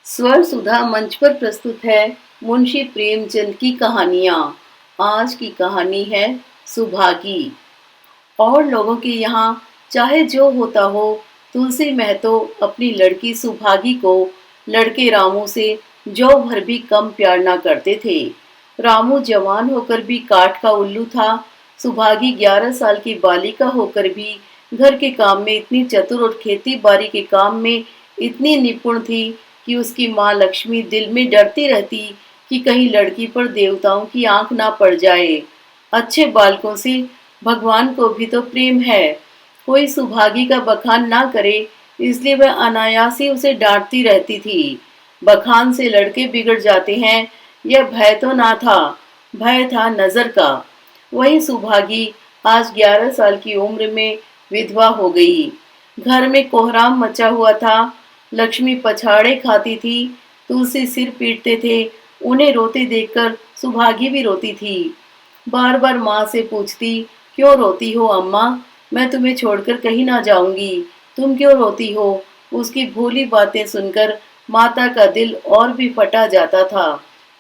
स्वर सुधा मंच पर प्रस्तुत है मुंशी प्रेमचंद की कहानियां। आज की कहानी है सुभागी। और लोगों के यहाँ चाहे जो होता हो, तुलसी महतो अपनी लड़की सुभागी को लड़के रामू से जौ भर भी कम प्यार ना करते थे। रामू जवान होकर भी काठ का उल्लू था। सुभागी 11 साल की बालिका होकर भी घर के काम में इतनी चतुर और खेती बाड़ी के काम में इतनी निपुण थी कि उसकी माँ लक्ष्मी दिल में डरती रहती कि कहीं लड़की पर देवताओं की आंख ना पड़ जाए। अच्छे बालकों से भगवान को भी तो प्रेम है। कोई सुभागी का बखान ना करे, इसलिए वह अनायास ही उसे डांटती रहती थी। बखान से लड़के बिगड़ जाते हैं, यह भय तो ना था, भय था नजर का। वही सुभागी आज 11 साल की उम्र में विधवा हो गई। घर में कोहराम मचा हुआ था। लक्ष्मी पछाड़े खाती थी, तुलसी सिर पीटते थे। उन्हें रोते देखकर सुभागी भी रोती थी। बार बार माँ से पूछती, क्यों रोती हो अम्मा? मैं तुम्हें छोड़कर कहीं ना जाऊंगी, तुम क्यों रोती हो? उसकी भोली बातें सुनकर माता का दिल और भी फटा जाता था।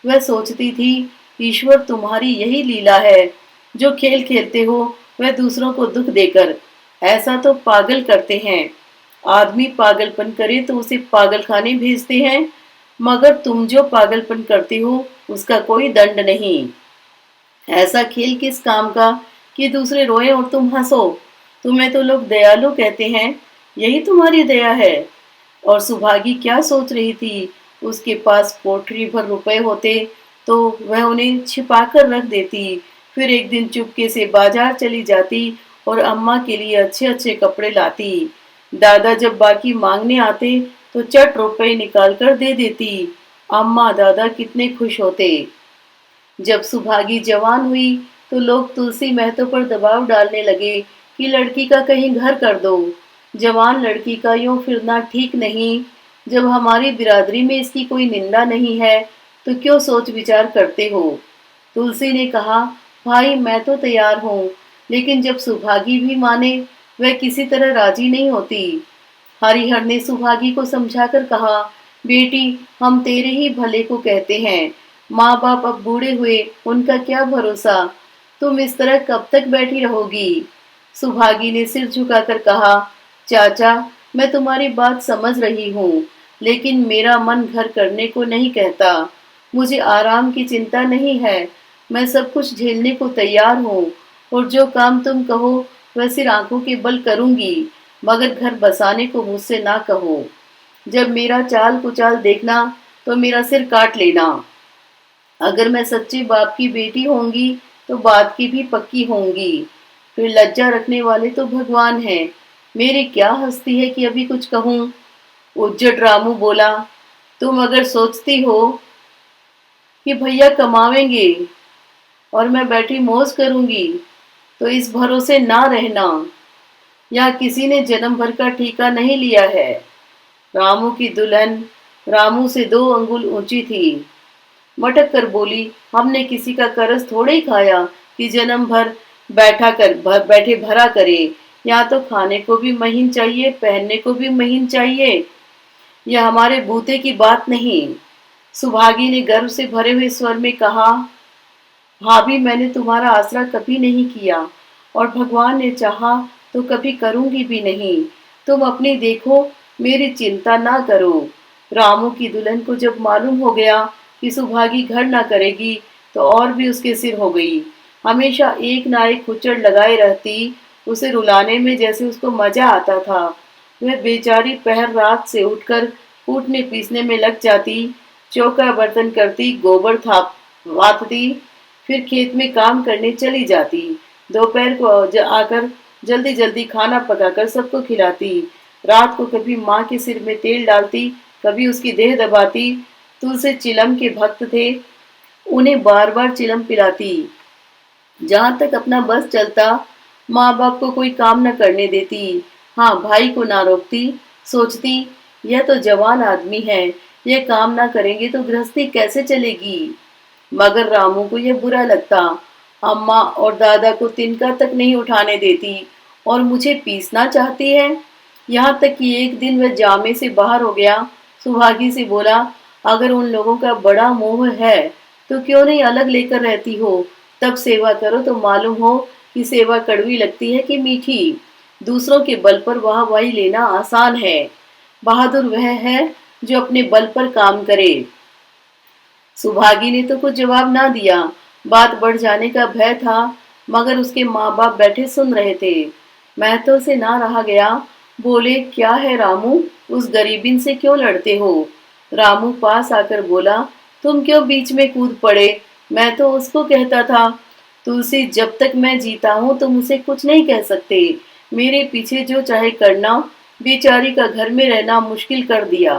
वह सोचती थी, ईश्वर तुम्हारी यही लीला है, जो खेल खेलते हो वह दूसरों को दुख देकर। ऐसा तो पागल करते हैं। आदमी पागलपन करे तो उसे पागलखाने भेजते हैं, मगर तुम जो पागलपन करते हो उसका कोई दंड नहीं। ऐसा खेल किस काम का कि दूसरे रोए और तुम हंसो? तुम्हें तो लोग दयालु कहते हैं, यही तुम्हारी दया है। और सुभागी क्या सोच रही थी? उसके पास पोटली भर रुपए होते तो वह उन्हें छिपा कर रख देती। फिर एक दिन चुपके से बाजार चली जाती और अम्मा के लिए अच्छे अच्छे कपड़े लाती। दादा जब बाकी मांगने आते तो चट रुपए निकाल कर दे देती। अम्मा दादा कितने खुश होते। जब सुभागी जवान हुई तो लोग तुलसी महतो पर दबाव डालने लगे कि लड़की का कहीं घर कर दो। जवान लड़की का यूं फिरना ठीक नहीं। जब हमारी बिरादरी में इसकी कोई निंदा नहीं है तो क्यों सोच विचार करते हो? तुलसी ने कहा, भाई मैं तो तैयार हूँ, लेकिन जब सुभागी भी माने, वह किसी तरह राजी नहीं होती। हरिहर ने सुभागी को समझाकर कहा, बेटी हम तेरे ही भले को कहते हैं। माँ बाप अब बूढ़े हुए, उनका क्या भरोसा? तुम इस तरह कब तक बैठी रहोगी? सुभागी ने सिर झुकाकर कहा, चाचा मैं तुम्हारी बात समझ रही हूँ, लेकिन मेरा मन घर करने को नहीं कहता। मुझे आराम की चिंता नहीं है। मैं सब कुछ झेलने को तैयार हूँ, और जो काम तुम कहो वह सिर आंखों के बल करूंगी, मगर घर बसाने को मुझसे ना कहो। जब मेरा चाल कुचाल देखना तो मेरा सिर काट लेना। अगर मैं सच्चे बाप की बेटी होंगी तो बात की भी पक्की होंगी। फिर लज्जा रखने वाले तो भगवान हैं। मेरी क्या हस्ती है कि अभी कुछ कहूँ? उज्जट रामू बोला, तुम अगर सोचती हो कि भैया कमावेंगे और मैं बैठी मौज करूंगी तो इस भरोसे ना रहना। यहाँ किसी ने जन्म भर का ठीका नहीं लिया है। रामू की दुल्हन रामू से 2 अंगुल ऊंची थी। मटक कर बोली, हमने किसी का करज थोड़े ही खाया कि जन्म भर बैठे भरा करे। यहाँ तो खाने को भी महीन चाहिए, पहनने को भी महीन चाहिए। यह हमारे बूते की बात नहीं। सुभागी ने गर्व से भरे हुए स्वर में कहा, भाभी मैंने तुम्हारा आसरा कभी नहीं किया, और भगवान ने चाहा तो कभी करूंगी भी नहीं। तुम अपनी देखो, मेरी चिंता ना करो। रामू की दुल्हन को जब मालूम हो गया कि सुभागी घर ना करेगी तो और भी उसके सिर हो गई। हमेशा एक ना एक खुच्चड़ लगाए रहती। उसे रुलाने में जैसे उसको मजा आता था। वह बेचारी पहर रात से उठकर कूटने पीसने में लग जाती, चौका बर्तन करती, गोबर थाप वातती, फिर खेत में काम करने चली जाती। दोपहर को आकर जल्दी जल्दी खाना पकाकर सबको खिलाती। रात को कभी माँ के सिर में तेल डालती, कभी उसकी देह दबाती। तुलसी चिलम के भक्त थे, उन्हें बार बार चिलम पिलाती। जहां तक अपना बस चलता, माँ बाप को कोई काम न करने देती। हाँ, भाई को ना रोकती। सोचती, यह तो जवान आदमी है, यह काम ना करेंगे तो गृहस्थी कैसे चलेगी? मगर रामू को यह बुरा लगता। अम्मा और दादा को तिनका तक नहीं उठाने देती, और मुझे पीसना चाहती है। यहाँ तक कि एक दिन वह जामे से बाहर हो गया। सुहागी से बोला, अगर उन लोगों का बड़ा मोह है तो क्यों नहीं अलग लेकर रहती हो, तब सेवा करो तो मालूम हो कि सेवा कड़वी लगती है कि मीठी। दूसरों के बल पर वाहवाही लेना आसान है, बहादुर वह है जो अपने बल पर काम करे। सुभागी ने तो कुछ जवाब ना दिया। बात बढ़ जाने का भय था, मगर उसके माँ बाप बैठे सुन रहे थे। महतो से ना रहा गया। बोले, क्या है रामू, उस गरीबिन से क्यों लड़ते हो? रामू पास आकर बोला, तुम क्यों बीच में कूद पड़े? मैं तो उसको कहता था। तुलसी, जब तक मैं जीता हूँ तुम उसे कुछ नहीं कह सकते। मेरे पीछे जो चाहे करना, बेचारी का घर में रहना मुश्किल कर दिया।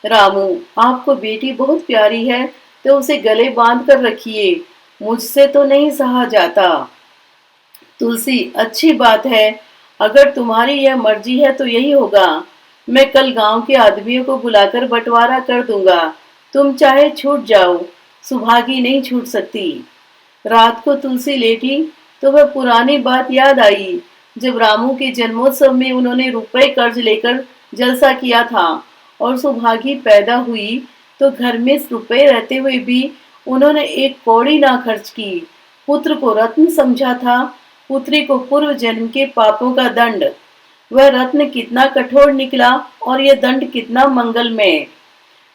रामू, आपको बेटी बहुत प्यारी है तो उसे गले बांध कर रखिए, मुझसे तो नहीं सहा जाता। तुलसी, अच्छी बात है, अगर तुम्हारी यह मर्जी है तो यही होगा। मैं कल गांव के आदमियों को बुलाकर बंटवारा कर दूंगा, तुम चाहे छूट जाओ। सुभागी नहीं छूट सकती। रात को तुलसी लेटी तो वह पुरानी बात याद आई, जब रामू के जन्मोत्सव में उन्होंने रुपए कर्ज लेकर जलसा किया था और सुभागी पैदा हुई तो घर में रुपए रहते हुए भी उन्होंने एक कौड़ी ना खर्च की। पुत्र को रत्न समझा था, पुत्री को पूर्व जन्म के पापों का दंड। वह रत्न कितना कठोर निकला और यह दंड कितना मंगलमय।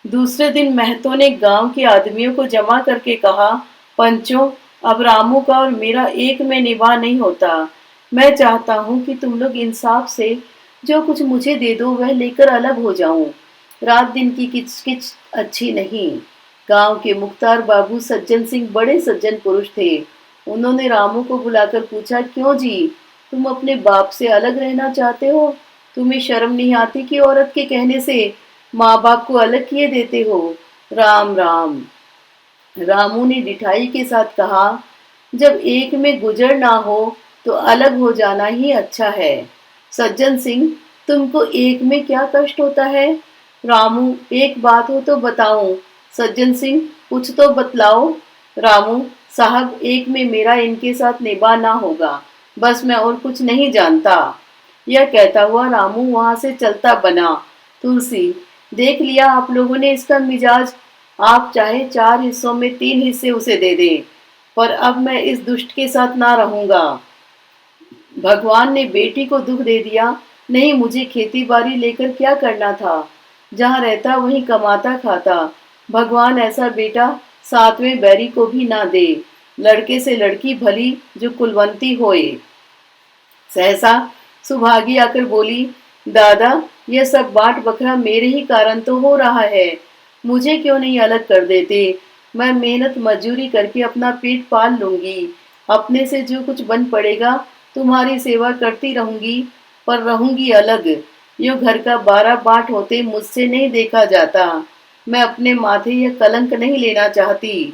दूसरे दिन महतो ने गांव के आदमियों को जमा करके कहा, पंचों, अब रामू का और मेरा एक में निवाह नहीं होता। मैं चाहता हूँ कि तुम लोग इंसाफ से जो कुछ मुझे दे दो वह लेकर अलग हो जाऊं। रात दिन की किचकिच अच्छी नहीं। गांव के मुख्तार बाबू सज्जन सिंह बड़े सज्जन पुरुष थे। उन्होंने रामू को बुलाकर पूछा, क्यों जी, तुम अपने बाप से अलग रहना चाहते हो? तुम्हें शर्म नहीं आती कि औरत के कहने से माँ बाप को अलग किए देते हो? राम राम। रामू ने डिठाई के साथ कहा, जब एक में गुजर ना हो तो अलग हो जाना ही अच्छा है। सज्जन सिंह, तुमको एक में क्या कष्ट होता है? रामू, एक बात हो तो बताऊं। सज्जन सिंह, कुछ तो बतलाओ। रामू, साहब, एक में मेरा इनके साथ निभा ना होगा, बस मैं और कुछ नहीं जानता। यह कहता हुआ रामू वहां से चलता बना। तुलसी, देख लिया आप लोगों ने इसका मिजाज। आप चाहे 4 हिस्सों में 3 हिस्से उसे दे दें, पर अब मैं इस दुष्ट के साथ ना रहूंगा। भगवान ने बेटी को दुख दे दिया, नहीं मुझे खेती बाड़ी लेकर क्या करना था? जहाँ रहता वहीं कमाता खाता। भगवान ऐसा बेटा 7वें बैरी को भी ना दे। लड़के से लड़की भली जो कुलवंती होए। सहसा सुभागी आकर बोली, दादा, यह सब बाट बखरा मेरे ही कारण तो हो रहा है। मुझे क्यों नहीं अलग कर देते? मैं मेहनत मजदूरी करके अपना पेट पाल लूंगी। अपने से जो कुछ बन पड़ेगा तुम्हारी सेवा करती रहूंगी, पर रहूंगी अलग। यो घर का 12 बाट होते मुझसे नहीं देखा जाता। मैं अपने माथे यह कलंक नहीं लेना चाहती।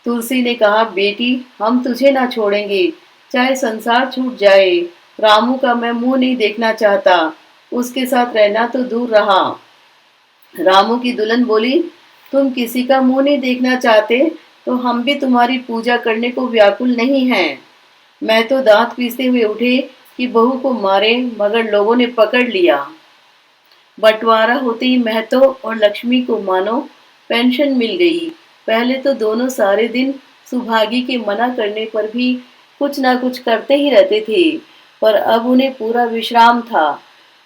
तुलसी ने कहा, बेटी, हम तुझे ना छोड़ेंगे, चाहे संसार छूट जाए। रामू का मैं मुंह नहीं देखना चाहता, उसके साथ रहना तो दूर रहा। रामू की दुल्हन बोली, तुम किसी का मुंह नहीं देखना चाहते तो हम भी तुम्हारी पूजा करने को व्याकुल नहीं हैं। मैं तो दांत पीसते हुए उठे कि बहू को मारे, मगर लोगों ने पकड़ लिया। बंटवारा होते ही महतो और लक्ष्मी को मानो पेंशन मिल गई। पहले तो दोनों सारे दिन सुभागी के मना करने पर भी कुछ ना कुछ करते ही रहते थे, पर अब उन्हें पूरा विश्राम था।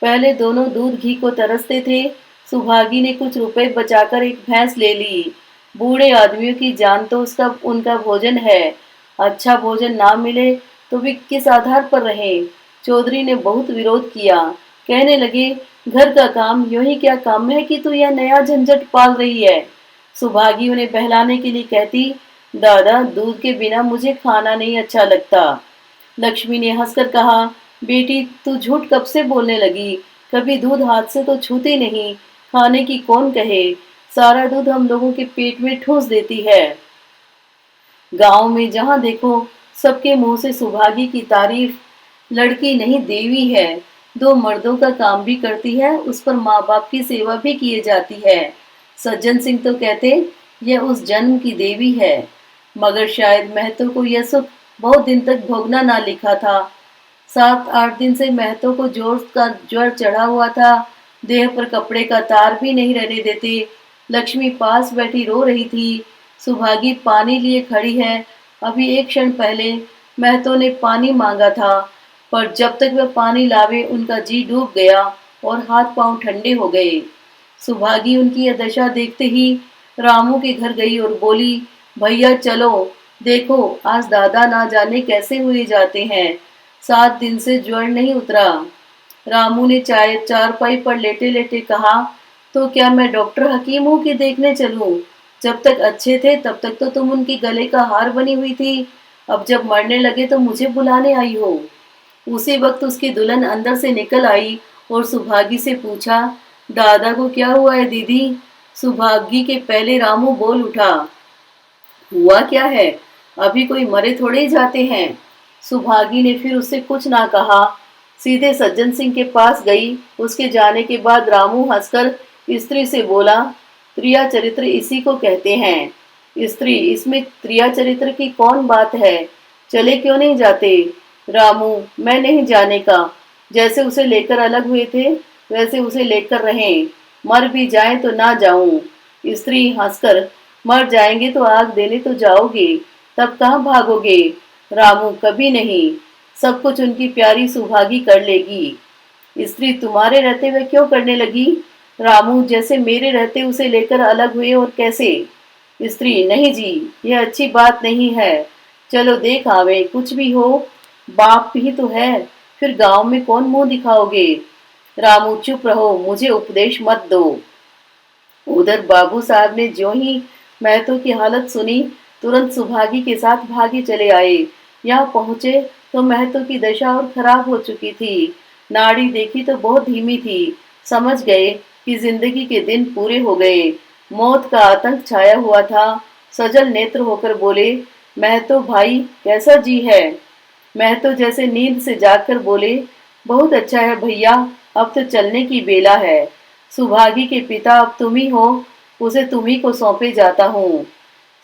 पहले दोनों दूध घी को तरसते थे। सुभागी ने कुछ रुपए बचाकर एक भैंस ले ली। बूढ़े आदमियों की जान तो उसका उनका भोजन है। अच्छा भोजन ना मिले तो वे किस आधार पर रहें? चौधरी ने बहुत विरोध किया। कहने लगे, घर का काम यूं ही क्या काम है कि तू यह नया झंझट पाल रही है? सुभागी उन्हें बहलाने के लिए कहती, दादा, दूध के बिना मुझे खाना नहीं अच्छा लगता। लक्ष्मी ने हंसकर कहा, बेटी, तू झूठ कब से बोलने लगी? कभी दूध हाथ से तो छूती नहीं, खाने की कौन कहे? सारा दूध हम लोगों के पेट में ठूस देती है। गांव में जहां देखो सबके मुंह से सुभागी की तारीफ। लड़की नहीं देवी है, 2 मर्दों का काम भी करती है, उस पर माँ बाप की सेवा भी किए जाती है। सज्जन सिंह तो कहते यह उस जन्म की देवी है, मगर शायद महतो को यह सुख बहुत दिन तक भोगना ना लिखा था। 7-8 दिन से महतो को जोर का ज्वर चढ़ा हुआ था। देह पर कपड़े का तार भी नहीं रहने देते। लक्ष्मी पास बैठी रो रही थी। सुभागी पानी लिए खड़ी है। अभी एक क्षण पहले महतो ने पानी मांगा था, पर जब तक वह पानी लावे उनका जी डूब गया और हाथ पांव ठंडे हो गए। सुभागी उनकी यह दशा देखते ही रामू के घर गई और बोली, भैया चलो, देखो आज दादा ना जाने कैसे हुए जाते हैं, 7 दिन से ज्वर नहीं उतरा। रामू ने चारपाई पर लेटे लेटे कहा, तो क्या मैं डॉक्टर हकीम हूँ कि देखने चलूं? जब तक अच्छे थे तब तक तो तुम उनके गले का हार बनी हुई थी, अब जब मरने लगे तो मुझे बुलाने आई हो। उसी वक्त उसकी दुल्हन अंदर से निकल आई और सुभागी से पूछा, दादा को क्या हुआ है दीदी? सुभागी के पहले रामू बोल उठा, हुआ क्या है, अभी कोई मरे थोड़े ही जाते हैं। सुभागी ने फिर उससे कुछ ना कहा, सीधे सज्जन सिंह के पास गई। उसके जाने के बाद रामू हंसकर स्त्री से बोला, त्रिया चरित्र इसी को कहते हैं। स्त्री, इसमें त्रिया चरित्र की कौन बात है, चले क्यों नहीं जाते? रामू, मैं नहीं जाने का, जैसे उसे लेकर अलग हुए थे वैसे उसे लेकर रहें, मर भी जाए तो ना जाऊं। स्त्री हंसकर, मर जाएंगे तो आग देने तो जाओगे, तब कहाँ भागोगे? रामू, कभी नहीं, सब कुछ उनकी प्यारी सुभागी कर लेगी। स्त्री, तुम्हारे रहते वह क्यों करने लगी? रामू, जैसे मेरे रहते उसे लेकर अलग हुए और कैसे? स्त्री, नहीं जी, यह अच्छी बात नहीं है, चलो देख आवे, कुछ भी हो बाप ही तो है, फिर गांव में कौन मुंह दिखाओगे? रामू, चुप रहो, मुझे उपदेश मत दो। उधर बाबू साहब ने ज्यों ही महतो की हालत सुनी, तुरंत सुभागी के साथ भागे चले आए। यहाँ पहुंचे तो महतो की दशा और खराब हो चुकी थी। नाड़ी देखी तो बहुत धीमी थी। समझ गए कि जिंदगी के दिन पूरे हो गए। मौत का आतंक छाया हुआ था। सजल नेत्र होकर बोले, महतो भाई कैसा जी है? महतो जैसे नींद से जागकर बोले, बहुत अच्छा है भैया, अब तो चलने की बेला है। सुभागी के पिता अब तुम ही हो, उसे तुम ही को सौंपे जाता हूँ।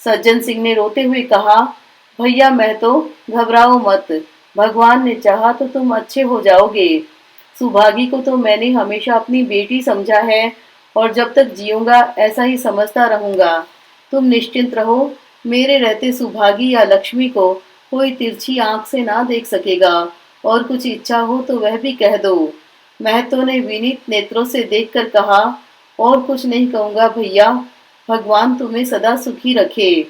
सज्जन सिंह ने रोते हुए कहा, भैया महतो घबराओ मत, भगवान ने चाहा तो तुम अच्छे हो जाओगे। सुभागी को तो मैंने हमेशा अपनी बेटी समझा है और जब तक जीऊंगा ऐसा ही समझता रहूंगा। तुम निश्चिंत रहो, मेरे रहते सुभागी या लक्ष्मी को कोई तिरछी आंख से ना देख सकेगा, और कुछ इच्छा हो तो वह भी कह दो। महतो ने विनीत नेत्रों से देखकर कहा, और कुछ नहीं कहूंगा भैया, भगवान तुम्हें सदा सुखी रखे।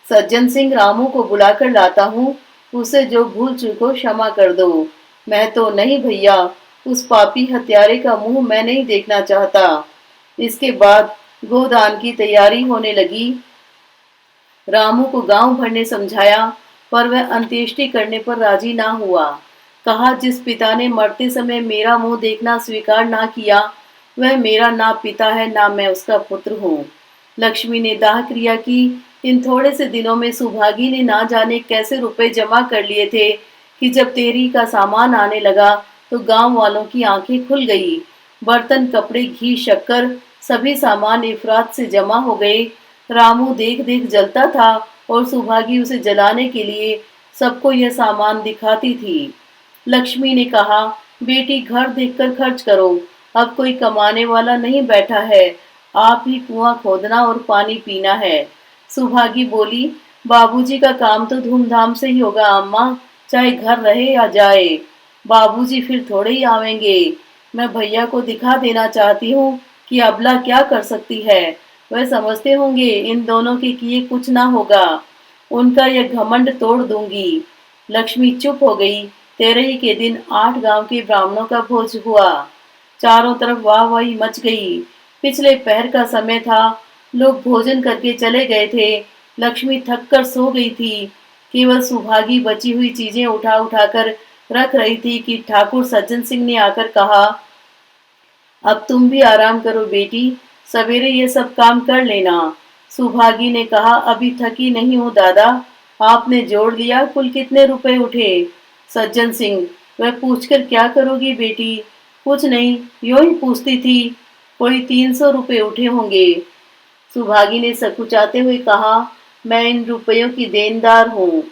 सज्जन सिंह, रामू को बुलाकर लाता हूँ, उसे जो भूल चूक हो क्षमा कर दो। महतो, नहीं भैया, उस पापी हत्यारे का मुंह मैं नहीं देखना चाहता। इसके बाद गोदान की तैयारी होने लगी। रामू को गांव भर ने समझाया, पर वह अंत्येष्टि करने पर राजी ना हुआ। कहा, जिस पिता ने मरते समय मेरा मुंह देखना स्वीकार ना किया, वह मेरा ना पिता है ना मैं उसका पुत्र हूँ। लक्ष्मी ने दाह क्रिया की। इन थोड़े से दिनों में सुभागी ने ना जाने कैसे रुपए जमा कर लिए थे कि जब तेरी का सामान आने लगा तो गांव वालों की आंखें खुल गई। बर्तन, कपड़े, घी, शक्कर, सभी सामान इफरात से जमा हो गए। रामू देख देख जलता था और सुभागी उसे जलाने के लिए सबको यह सामान दिखाती थी। लक्ष्मी ने कहा, बेटी घर देखकर खर्च करो, अब कोई कमाने वाला नहीं बैठा है, आप ही कुआं खोदना और पानी पीना है। सुभागी बोली, बाबूजी का काम तो धूमधाम से ही होगा अम्मा, चाहे घर रहे या जाए। बाबूजी फिर थोड़े ही आवेंगे। मैं भैया को दिखा देना चाहती हूँ कि अबला क्या कर सकती है। वह समझते होंगे इन दोनों के किए कुछ ना होगा। उनका यह घमंड तोड़ दूंगी। लक्ष्मी चुप हो गई। तेरही के दिन 8 गांव के ब्राह्मणों का भोज हुआ। चारों तरफ वाहवाही मच गई। पिछले पहर का समय था। लोग भोजन करके चले गए थे। लक्ष्मी थक कर सो गई थी। केवल सुभागी बची हुई चीजें उठा उठाकर रख रही थी कि ठाकुर सज्जन सिंह ने आकर कहा, अब तुम भी आराम करो बेटी, सवेरे ये सब काम कर लेना। सुभागी ने कहा, अभी थकी नहीं हूँ दादा। आपने जोड़ लिया कुल कितने रुपए उठे? सज्जन सिंह, वह पूछकर क्या करोगी बेटी? कुछ नहीं, यूं ही पूछती थी। कोई 300 रुपए उठे होंगे। सुभागी ने सकुचाते हुए कहा, मैं इन रुपयों की देनदार हूँ।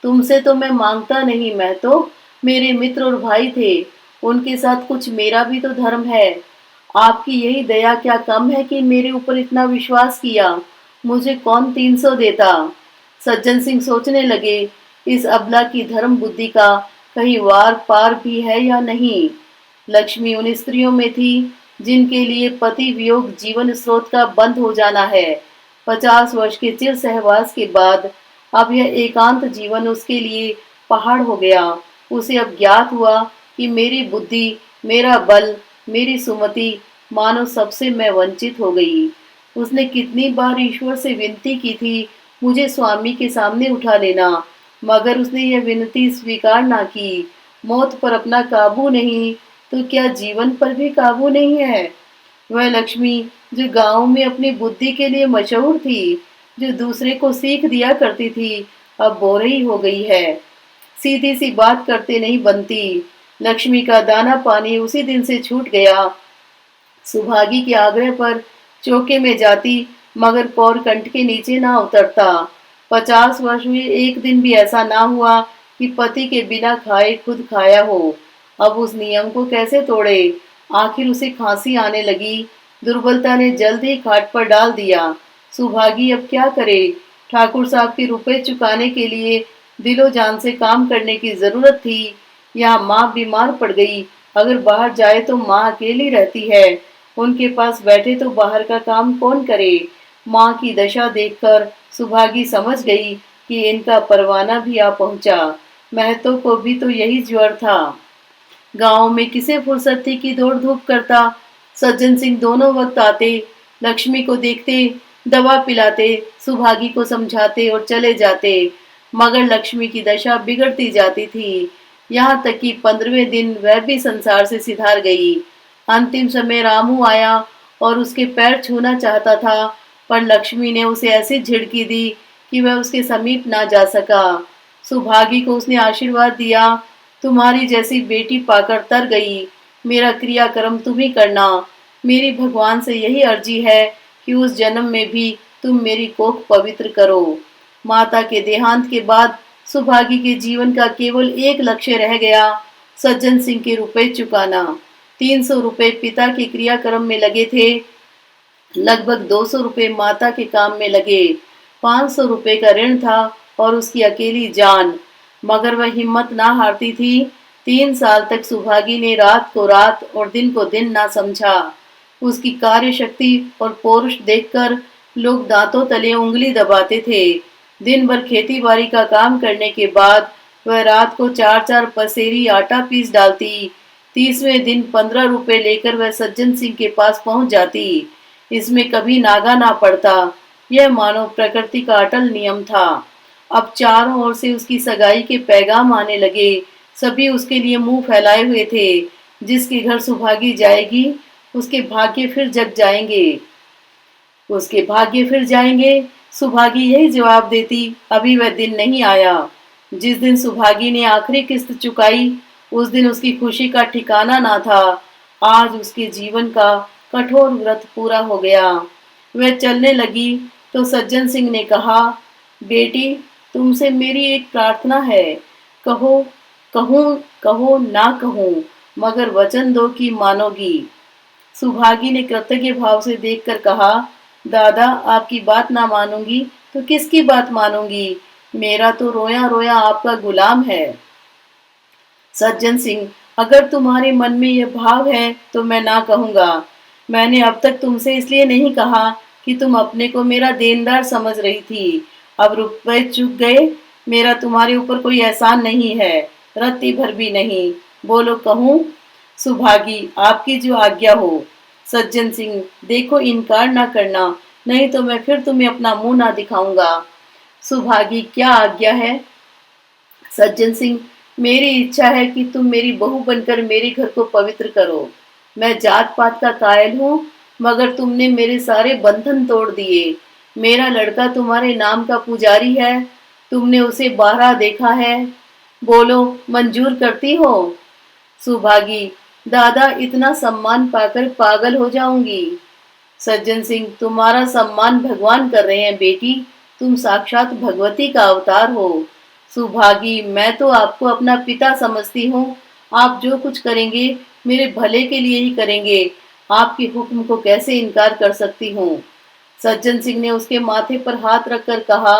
तुमसे तो मैं मांगता नहीं, मैं तो मेरे मित्र और भाई थे, उनके साथ कुछ मेरा भी तो धर्म है। आपकी यही दया क्या कम है कि मेरे ऊपर इतना विश्वास किया? मुझे कौन 300 देता? सज्जन सिंह सोचने लगे, इस अबला की धर्म बुद्धि का कहीं वार पार भी है या नहीं। लक्ष्मी उन स्त्रियों में थी जिनके लिए पति वियोग जीवन स्रोत का बंद हो जाना है। 50 वर्ष के चिर सहवास के बाद अब यह एकांत जीवन उसके लिए पहाड़ हो गया। उसे अब ज्ञात हुआ कि मेरी बुद्धि, मेरा बल, मेरी सुमति मानो सबसे मैं वंचित हो गई। उसने कितनी बार ईश्वर से विनती की थी, मुझे स्वामी के सामने उठा लेना, मगर उसने यह विनती स्वीकार ना की। मौत पर अपना काबू नहीं, तो क्या जीवन पर भी काबू नहीं है? वह लक्ष्मी जो गांव में अपनी बुद्धि के लिए मशहूर थी, जो दूसरे को सीख दिया करती थी, अब बोरई हो गई है। सीधी सी बात करते नहीं बनती। लक्ष्मी का दाना पानी उसी दिन से छूट गया। सुभागी के आग्रह पर चौके में जाती, मगर कौरकंठ के नीचे ना उतरता। 50 वर्ष में एक दिन भी ऐसा ना हुआ कि पति के बिना खाए खुद खाया हो। अब उस नियम को कैसे तोड़े? आखिर उसे खांसी आने लगी। दुर्बलता ने जल्द ही खाट पर डाल दिया। सुभागी अब क्या करे? ठाकुर साहब के रुपए चुकाने के लिए दिलो जान से काम करने की जरूरत थी। यहाँ माँ बीमार पड़ गई। अगर बाहर जाए तो माँ अकेली रहती है। उनके पास बैठे तो बाहर का काम कौन करे? माँ की दशा देखकर सुभागी समझ गई कि इनका परवाना भी आ पहुंचा। महतो को भी तो यही ज्वर था। गांव में किसे फुर्सत थी कि दौड़ धूप करता। सज्जन सिंह दोनों वक्त आते, लक्ष्मी को देखते, दवा पिलाते, सुभागी को समझाते और चले जाते, मगर लक्ष्मी की दशा बिगड़ती जाती थी। यहाँ तक कि 15वें दिन वह भी संसार से सिधार गई। अंतिम समय रामू आया और उसके पैर छूना चाहता था, पर लक्ष्मी ने उसे ऐसी झिड़की दी कि वह उसके समीप ना जा सका। सुभागी को उसने आशीर्वाद दिया, तुम्हारी जैसी बेटी पाकर तर गई। मेरा क्रियाक्रम तुम ही करना। मेरी भगवान से यही अर्जी है कि उस जन्म में भी तुम मेरी कोख पवित्र करो। माता के देहांत के बाद सुभागी के जीवन का केवल एक लक्ष्य रह गया, सज्जन सिंह के रुपए चुकाना। 300 रुपए पिता के क्रियाक्रम में लगे थे, लगभग 200 रुपए माता के काम में लगे। 500 रुपए का ऋण था और उसकी अकेली जान, मगर वह हिम्मत ना हारती थी। 3 साल तक सुभागी ने रात को रात और दिन को दिन ना समझा। उसकी कार्य शक्ति और पौरुष देखकर लोग दांतों तले उंगली दबाते थे। दिन भर खेती बाड़ी का काम करने के बाद वह रात को 4-4 पसेरी आटा पीस डालती। 30वें दिन 15 रुपए लेकर वह सज्जन सिंह के पास पहुंच जाती। इसमें कभी नागा ना पड़ता। यह मानो प्रकृति का अटल नियम था। अब चारों ओर से उसकी सगाई के पैगाम आने लगे। सभी उसके लिए मुंह फैलाए हुए थे। जिसके घर सुभागी जाएगी, उसके भाग्य फिर जग जाएंगे। उसके भाग्य फिर जाएंगे। सुभागी यही जवाब देती, अभी वह दिन नहीं आया। जिस दिन सुभागी ने आखिरी किस्त चुकाई, उस दिन उसकी खुशी का ठिकाना ना था। आज उसके जीवन का कठोर व्रत पूरा हो गया। वह चलने लगी तो सज्जन सिंह ने कहा, बेटी, तुमसे मेरी एक प्रार्थना है। कहो, कहूँ कहो ना कहूँ, मगर वचन दो कि मानोगी। सुभागी ने कृतज्ञ भाव से देखकर कहा, दादा, आपकी बात ना मानूंगी तो किसकी बात मानूंगी? मेरा तो रोया रोया आपका गुलाम है। सज्जन सिंह, अगर तुम्हारे मन में यह भाव है तो मैं ना कहूंगा। मैंने अब तक तुमसे इसलिए नहीं कहा कि तुम अपने को मेरा देनदार समझ रही थी। अब रुपए चुक गए, मेरा तुम्हारे ऊपर कोई एहसान नहीं है, रत्ती भर भी नहीं। बोलो, कहूँ? सुभागी, आपकी जो आज्ञा हो। सज्जन सिंह, देखो, इनकार ना करना, नहीं तो मैं फिर तुम्हें अपना मुंह ना दिखाऊंगा। सुभागी, क्या आज्ञा है? सज्जन सिंह, मेरी इच्छा है कि तुम मेरी बहू बनकर मेरे घर को पवित्र करो। मैं जात पात का कायल हूँ, मगर तुमने मेरे सारे बंधन तोड़ दिए। मेरा लड़का तुम्हारे नाम का पुजारी है, तुमने उसे बारहा देखा है। बोलो, मंजूर करती हो? सुभागी, दादा, इतना सम्मान पाकर पागल हो जाऊंगी। सज्जन सिंह, तुम्हारा सम्मान भगवान कर रहे हैं बेटी, तुम साक्षात भगवती का अवतार हो। सुभागी, मैं तो आपको अपना पिता समझती हूँ। आप जो कुछ करेंगे मेरे भले के लिए ही करेंगे। आपके हुक्म को कैसे इनकार कर सकती हूँ। सज्जन सिंह ने उसके माथे पर हाथ रखकर कहा,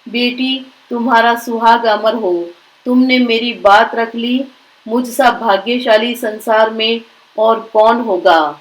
बेटी तुम्हारा सुहाग अमर हो, तुमने मेरी बात रख ली, मुझ सा भाग्यशाली संसार में और कौन होगा।